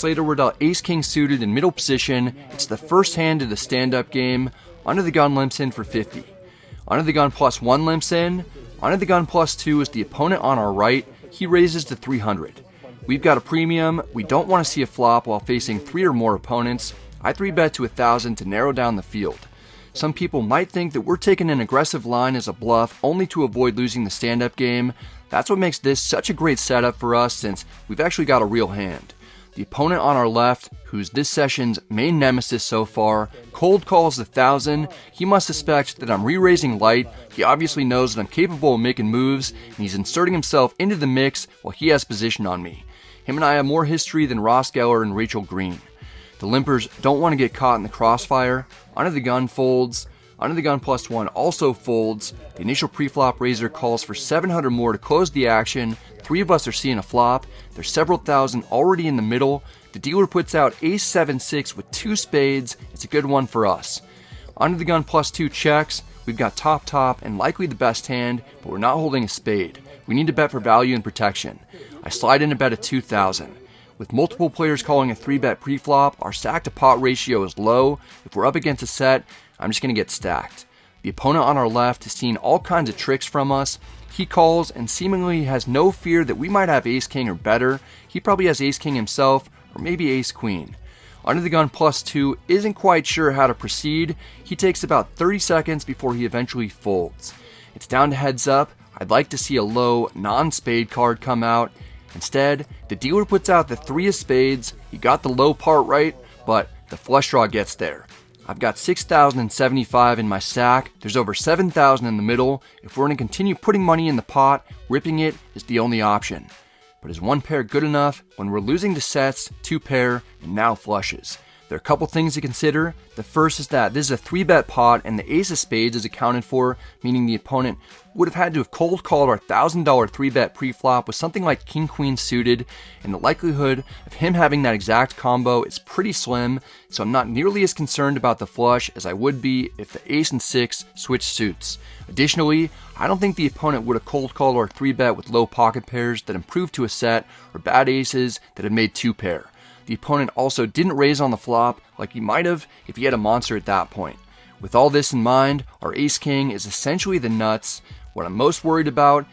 Later, we're dealt ace king suited in middle position. It's the first hand of the stand-up game. Under the gun limps in for 50. Under the gun +1 limps in. Under the gun +2 is the opponent on our right. He raises to 300. We've got a premium. We don't want to see a flop while facing 3 or more opponents. I 3-bet to 1,000 to narrow down the field. Some people might think that we're taking an aggressive line as a bluff only to avoid losing the stand-up game. That's what makes this such a great setup for us, since we've actually got a real hand. The opponent on our left, who's this session's main nemesis so far, cold calls 1,000. He must suspect that I'm re-raising light. He obviously knows that I'm capable of making moves, and he's inserting himself into the mix while he has position on me. Him and I have more history than Ross Geller and Rachel Green. The limpers don't want to get caught in the crossfire. Under the gun folds. Under the gun +1 also folds. The initial pre-flop raiser calls for 700 more to close the action. 3 of us are seeing a flop. There's several thousand already in the middle. The dealer puts out ace 7-6 with 2 spades. It's a good one for us. Under the gun +2 checks. We've got top and likely the best hand, but we're not holding a spade. We need to bet for value and protection. I slide in a bet of 2,000. With multiple players calling a 3-bet pre-flop, our stack to pot ratio is low. If we're up against a set, I'm just going to get stacked. The opponent on our left has seen all kinds of tricks from us. He calls and seemingly has no fear that we might have ace-king or better. He probably has ace-king himself, or maybe ace-queen. Under the gun +2 isn't quite sure how to proceed. He takes about 30 seconds before he eventually folds. It's down to heads up. I'd like to see a low, non-spade card come out. Instead, the dealer puts out the 3 of spades. He got the low part right, but the flush draw gets there. I've got 6,075 in my stack. There's over 7,000 in the middle. If we're going to continue putting money in the pot, ripping it is the only option. But is 1 pair good enough when we're losing to sets, 2 pair, and now flushes? There are a couple things to consider. The first is that this is a 3-bet pot and the ace of spades is accounted for, meaning the opponent would have had to have cold called our $1,000 3-bet pre-flop with something like king-queen suited, and the likelihood of him having that exact combo is pretty slim, so I'm not nearly as concerned about the flush as I would be if the ace and 6 switch suits. Additionally, I don't think the opponent would have cold called our 3-bet with low pocket pairs that improved to a set, or bad aces that have made 2 pair. The opponent also didn't raise on the flop like he might have if he had a monster at that point. With all this in mind, our ace-king is essentially the nuts. What I'm most worried about